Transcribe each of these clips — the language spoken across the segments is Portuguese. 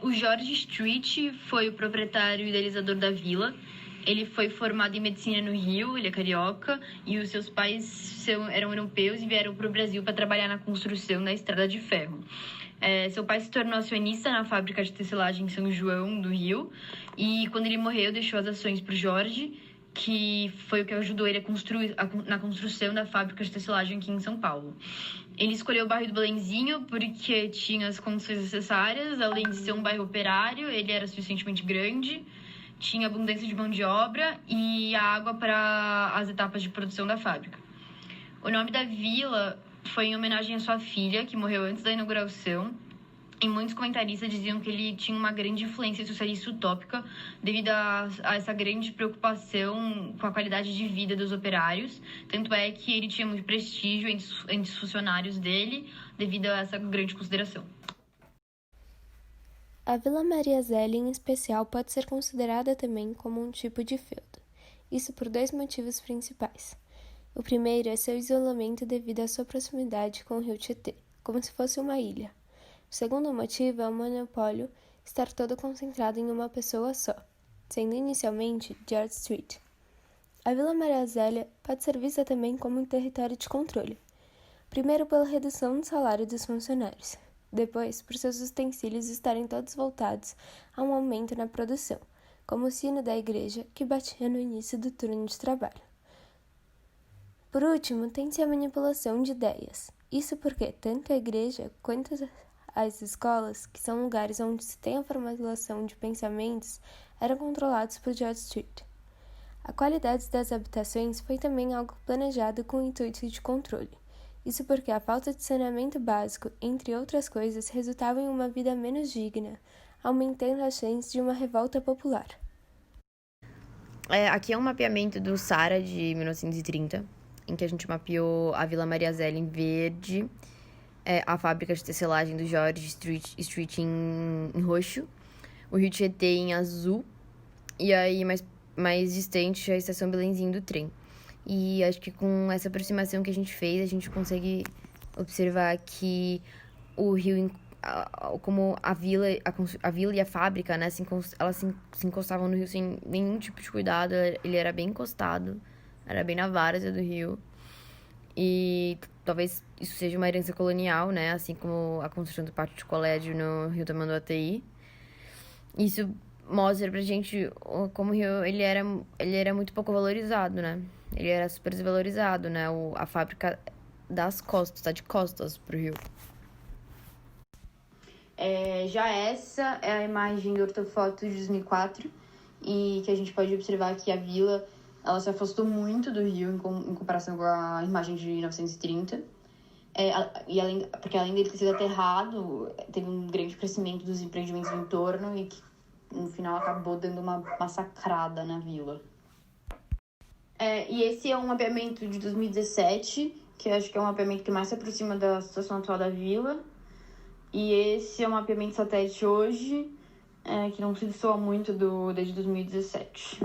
O George Street foi o proprietário e idealizador da vila. Ele foi formado em medicina no Rio, ele é carioca, e os seus pais eram europeus e vieram para o Brasil para trabalhar na construção da estrada de ferro. Seu pai se tornou acionista na fábrica de tecelagem em São João, do Rio, e quando ele morreu, deixou as ações para o Jorge, que foi o que ajudou ele na construção da fábrica de tecelagem aqui em São Paulo. Ele escolheu o bairro do Belenzinho porque tinha as condições necessárias, além de ser um bairro operário, ele era suficientemente grande, tinha abundância de mão de obra e água para as etapas de produção da fábrica. O nome da vila foi em homenagem à sua filha, que morreu antes da inauguração, e muitos comentaristas diziam que ele tinha uma grande influência socialista utópica devido a essa grande preocupação com a qualidade de vida dos operários. Tanto é que ele tinha muito prestígio entre os funcionários dele devido a essa grande consideração. A Vila Maria Zélia, em especial, pode ser considerada também como um tipo de feudo. Isso por dois motivos principais. O primeiro é seu isolamento devido à sua proximidade com o rio Tietê, como se fosse uma ilha. O segundo motivo é o monopólio estar todo concentrado em uma pessoa só, sendo inicialmente George Street. A Vila Maria Zélia pode ser vista também como um território de controle. Primeiro pela redução do salário dos funcionários, depois por seus utensílios estarem todos voltados a um aumento na produção, como o sino da igreja que batia no início do turno de trabalho. Por último, tem-se a manipulação de ideias. Isso porque tanto a igreja quanto as escolas, que são lugares onde se tem a formulação de pensamentos, eram controlados por George Street. A qualidade das habitações foi também algo planejado com o intuito de controle. Isso porque a falta de saneamento básico, entre outras coisas, resultava em uma vida menos digna, aumentando a chance de uma revolta popular. Aqui é um mapeamento do SARA de 1930, em que a gente mapeou a Vila Maria Zélia em verde, a fábrica de tecelagem do George Street em roxo, o Rio Tietê em azul, e aí mais distante a estação Belenzinho do trem. E acho que com essa aproximação que a gente fez, a gente consegue observar que o rio, como a vila e a fábrica, né, elas se encostavam no rio sem nenhum tipo de cuidado, ele era bem encostado, era bem na várzea do rio. E talvez isso seja uma herança colonial, né, assim como a construção do pátio de colégio no Rio Tamanduateí. Isso mostra pra gente como o rio ele era muito pouco valorizado, né? Ele era super desvalorizado, né? A fábrica das costas, tá de costas pro rio. Já essa é a imagem do ortofoto de 2004 e que a gente pode observar que a vila ela se afastou muito do rio em comparação com a imagem de 1930. Porque além dele ter sido aterrado, teve um grande crescimento dos empreendimentos no entorno e que no final acabou dando uma massacrada na vila. E esse é um mapeamento de 2017, que eu acho que é um mapeamento que mais se aproxima da situação atual da vila. E esse é um mapeamento satélite hoje, que não se dissoa muito desde 2017.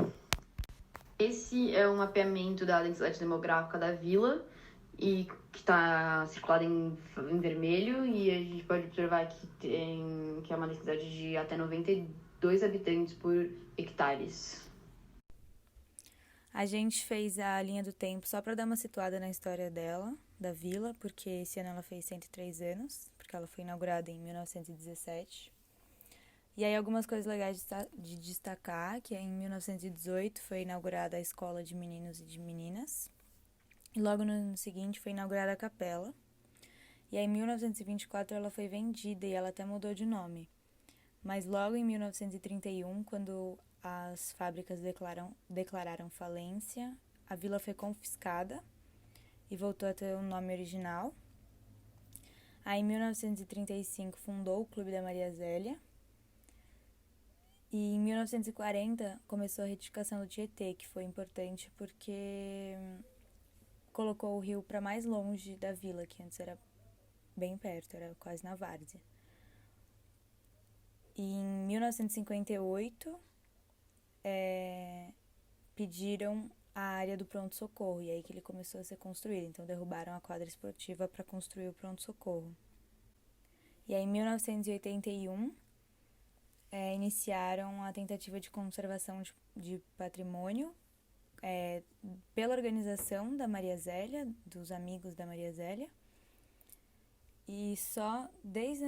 Esse é um mapeamento da densidade demográfica da vila, e que está circulado em vermelho, e a gente pode observar que é uma densidade de até 92 habitantes por hectares. A gente fez a linha do tempo só para dar uma situada na história dela, da vila, porque esse ano ela fez 103 anos, porque ela foi inaugurada em 1917. E aí algumas coisas legais de destacar, que em 1918 foi inaugurada a Escola de Meninos e de Meninas, e logo no ano seguinte foi inaugurada a capela. E aí em 1924 ela foi vendida e ela até mudou de nome. Mas logo em 1931, quando as fábricas declararam falência, a vila foi confiscada e voltou a ter o nome original. Aí em 1935 fundou o Clube da Maria Zélia. E em 1940 começou a retificação do Tietê, que foi importante porque colocou o rio para mais longe da vila, que antes era bem perto, era quase na várzea. E em 1958 pediram a área do pronto-socorro, e aí que ele começou a ser construído. Então derrubaram a quadra esportiva para construir o pronto-socorro. E aí em 1981 iniciaram a tentativa de conservação de patrimônio pela organização da Maria Zélia, dos amigos da Maria Zélia. E só 10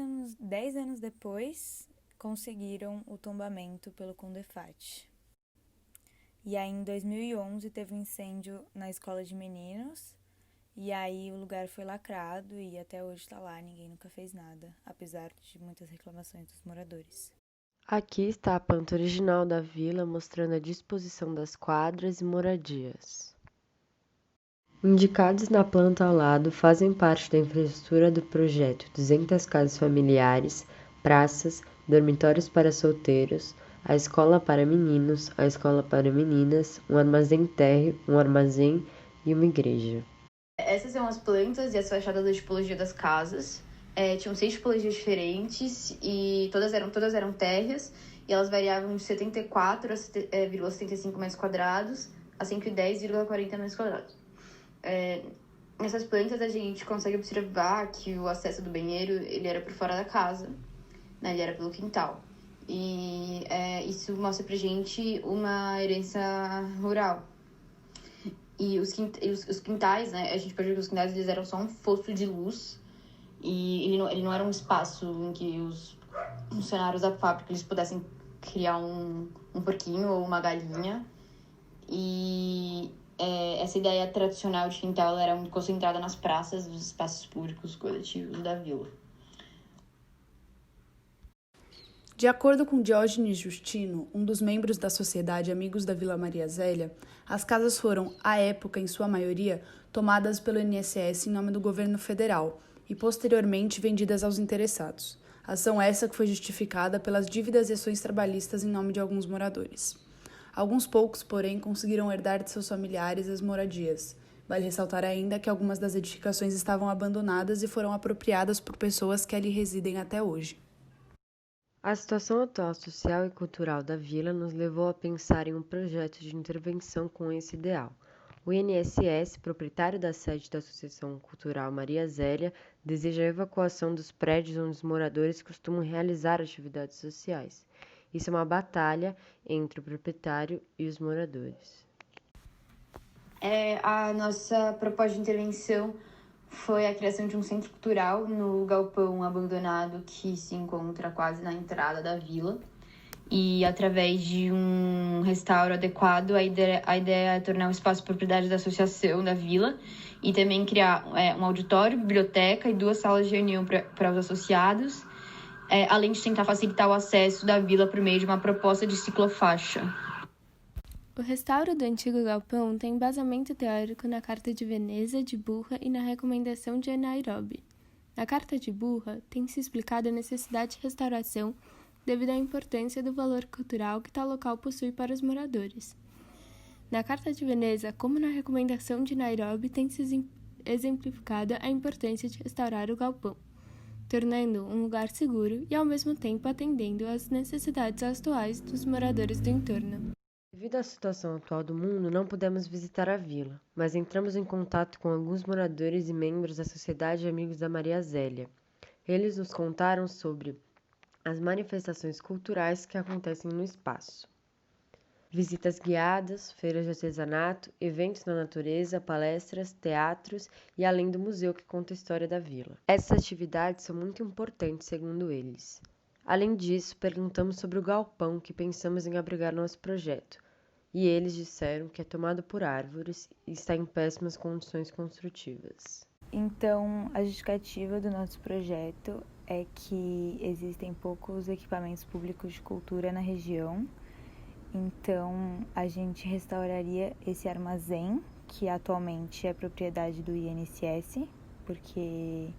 anos depois conseguiram o tombamento pelo Condefat. E aí em 2011 teve um incêndio na escola de meninos, e aí o lugar foi lacrado e até hoje está lá, ninguém nunca fez nada, apesar de muitas reclamações dos moradores. Aqui está a planta original da vila, mostrando a disposição das quadras e moradias. Indicados na planta ao lado fazem parte da infraestrutura do projeto 200 casas familiares, praças, dormitórios para solteiros, a escola para meninos, a escola para meninas, um armazém térreo, um armazém e uma igreja. Essas são as plantas e as fachadas da tipologia das casas. Tinham 6 tipologias diferentes e todas eram térreas, e elas variavam de 74,75 metros quadrados a 110,40 metros quadrados. Nessas plantas a gente consegue observar que o acesso do banheiro ele era por fora da casa, né? Ele era pelo quintal. E isso mostra pra gente uma herança rural. E os quintais, né? A gente pode ver que os quintais eles eram só um fosso de luz. E ele não era um espaço em que os funcionários da fábrica eles pudessem criar um porquinho ou uma galinha. E essa ideia tradicional de quintal ela era muito concentrada nas praças, nos espaços públicos coletivos da vila. De acordo com Diógenes Justino, um dos membros da Sociedade Amigos da Vila Maria Zélia, as casas foram, à época, em sua maioria, tomadas pelo INSS em nome do governo federal e, posteriormente, vendidas aos interessados. Ação essa que foi justificada pelas dívidas e ações trabalhistas em nome de alguns moradores. Alguns poucos, porém, conseguiram herdar de seus familiares as moradias. Vale ressaltar ainda que algumas das edificações estavam abandonadas e foram apropriadas por pessoas que ali residem até hoje. A situação atual social e cultural da vila nos levou a pensar em um projeto de intervenção com esse ideal. O INSS, proprietário da sede da Associação Cultural Maria Zélia, deseja a evacuação dos prédios onde os moradores costumam realizar atividades sociais. Isso é uma batalha entre o proprietário e os moradores. A nossa proposta de intervenção foi a criação de um centro cultural no galpão abandonado que se encontra quase na entrada da vila. E através de um restauro adequado, a ideia é tornar o espaço propriedade da associação da vila e também criar um auditório, biblioteca e 2 salas de reunião para os associados, além de tentar facilitar o acesso da vila por meio de uma proposta de ciclofaixa. O restauro do antigo galpão tem embasamento teórico na Carta de Veneza, de Burra e na Recomendação de Nairobi. Na Carta de Burra, tem-se explicado a necessidade de restauração devido à importância do valor cultural que tal local possui para os moradores. Na Carta de Veneza, como na Recomendação de Nairobi, tem-se exemplificada a importância de restaurar o galpão, tornando um lugar seguro e, ao mesmo tempo, atendendo às necessidades atuais dos moradores do entorno. Devido à situação atual do mundo, não pudemos visitar a vila, mas entramos em contato com alguns moradores e membros da Sociedade Amigos da Maria Zélia. Eles nos contaram sobre as manifestações culturais que acontecem no espaço. Visitas guiadas, feiras de artesanato, eventos na natureza, palestras, teatros e além do museu que conta a história da vila. Essas atividades são muito importantes, segundo eles. Além disso, perguntamos sobre o galpão que pensamos em abrigar nosso projeto, e eles disseram que é tomado por árvores e está em péssimas condições construtivas. Então, a justificativa do nosso projeto é que existem poucos equipamentos públicos de cultura na região. Então, a gente restauraria esse armazém, que atualmente é propriedade do INSS, porque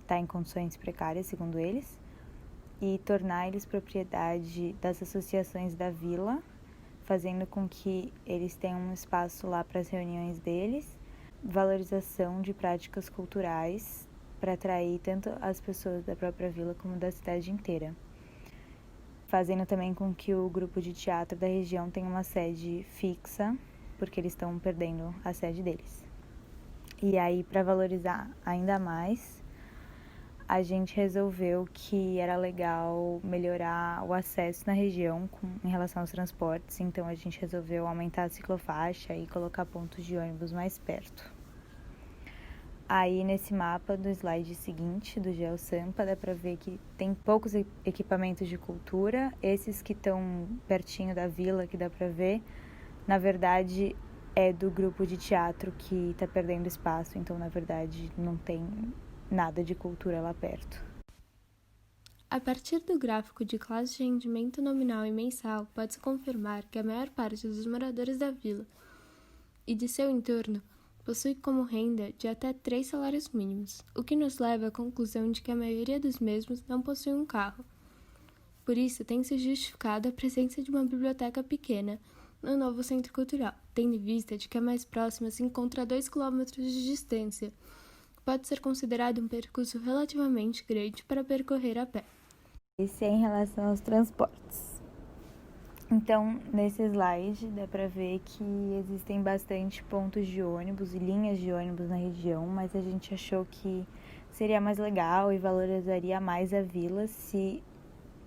está em condições precárias, segundo eles, e tornar eles propriedade das associações da vila, fazendo com que eles tenham um espaço lá para as reuniões deles, valorização de práticas culturais para atrair tanto as pessoas da própria vila como da cidade inteira, fazendo também com que o grupo de teatro da região tenha uma sede fixa, porque eles estão perdendo a sede deles. E aí, para valorizar ainda mais, a gente resolveu que era legal melhorar o acesso na região em relação aos transportes, então a gente resolveu aumentar a ciclofaixa e colocar pontos de ônibus mais perto. Aí nesse mapa do slide seguinte, do GeoSampa, dá para ver que tem poucos equipamentos de cultura. Esses que estão pertinho da vila, que dá para ver, na verdade é do grupo de teatro que está perdendo espaço, então na verdade não tem nada de cultura lá perto. A partir do gráfico de classe de rendimento nominal e mensal, pode-se confirmar que a maior parte dos moradores da vila e de seu entorno possui como renda de até 3 salários mínimos, o que nos leva à conclusão de que a maioria dos mesmos não possui um carro. Por isso, tem-se justificado a presença de uma biblioteca pequena no novo centro cultural, tendo em vista de que a mais próxima se encontra a 2 km de distância. Pode ser considerado um percurso relativamente grande para percorrer a pé. Esse é em relação aos transportes. Então, nesse slide, dá para ver que existem bastante pontos de ônibus e linhas de ônibus na região, mas a gente achou que seria mais legal e valorizaria mais a vila se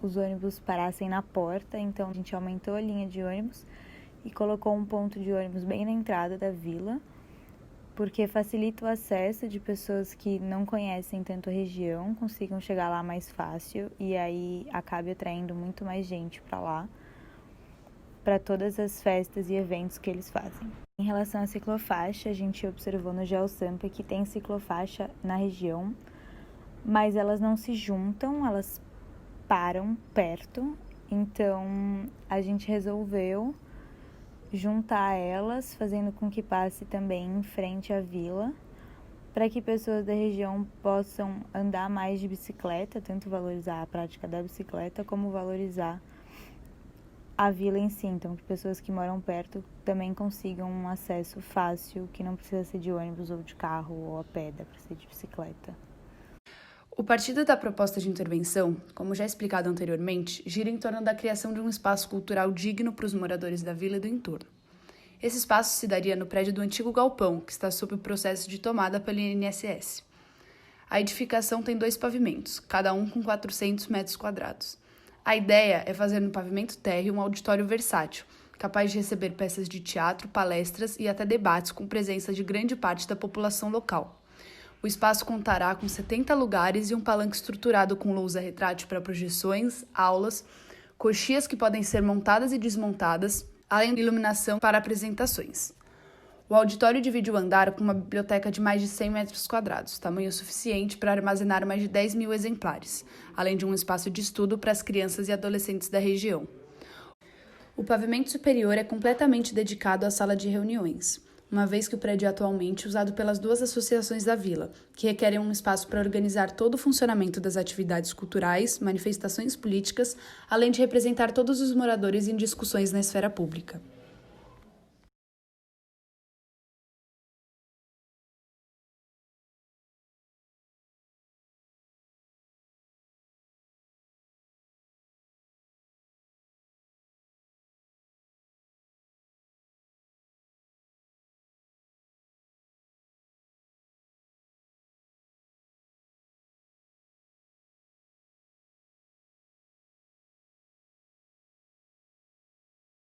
os ônibus parassem na porta. Então, a gente aumentou a linha de ônibus e colocou um ponto de ônibus bem na entrada da vila, porque facilita o acesso de pessoas que não conhecem tanto a região, consigam chegar lá mais fácil e aí acabe atraindo muito mais gente para lá, para todas as festas e eventos que eles fazem. Em relação à ciclofaixa, a gente observou no GeoSampa que tem ciclofaixa na região, mas elas não se juntam, elas param perto, então a gente resolveu juntar elas, fazendo com que passe também em frente à vila, para que pessoas da região possam andar mais de bicicleta, tanto valorizar a prática da bicicleta, como valorizar a vila em si, então que pessoas que moram perto também consigam um acesso fácil, que não precisa ser de ônibus ou de carro ou a pé, dá para ser de bicicleta. O partido da proposta de intervenção, como já explicado anteriormente, gira em torno da criação de um espaço cultural digno para os moradores da vila e do entorno. Esse espaço se daria no prédio do antigo galpão, que está sob o processo de tomada pelo INSS. A edificação tem 2 pavimentos, cada um com 400 metros quadrados. A ideia é fazer no pavimento térreo um auditório versátil, capaz de receber peças de teatro, palestras e até debates com presença de grande parte da população local. O espaço contará com 70 lugares e um palanque estruturado com lousa retrátil para projeções, aulas, coxias que podem ser montadas e desmontadas, além de iluminação para apresentações. O auditório divide o andar com uma biblioteca de mais de 100 metros quadrados, tamanho suficiente para armazenar mais de 10 mil exemplares, além de um espaço de estudo para as crianças e adolescentes da região. O pavimento superior é completamente dedicado à sala de reuniões, uma vez que o prédio é atualmente usado pelas 2 associações da vila, que requerem um espaço para organizar todo o funcionamento das atividades culturais, manifestações políticas, além de representar todos os moradores em discussões na esfera pública.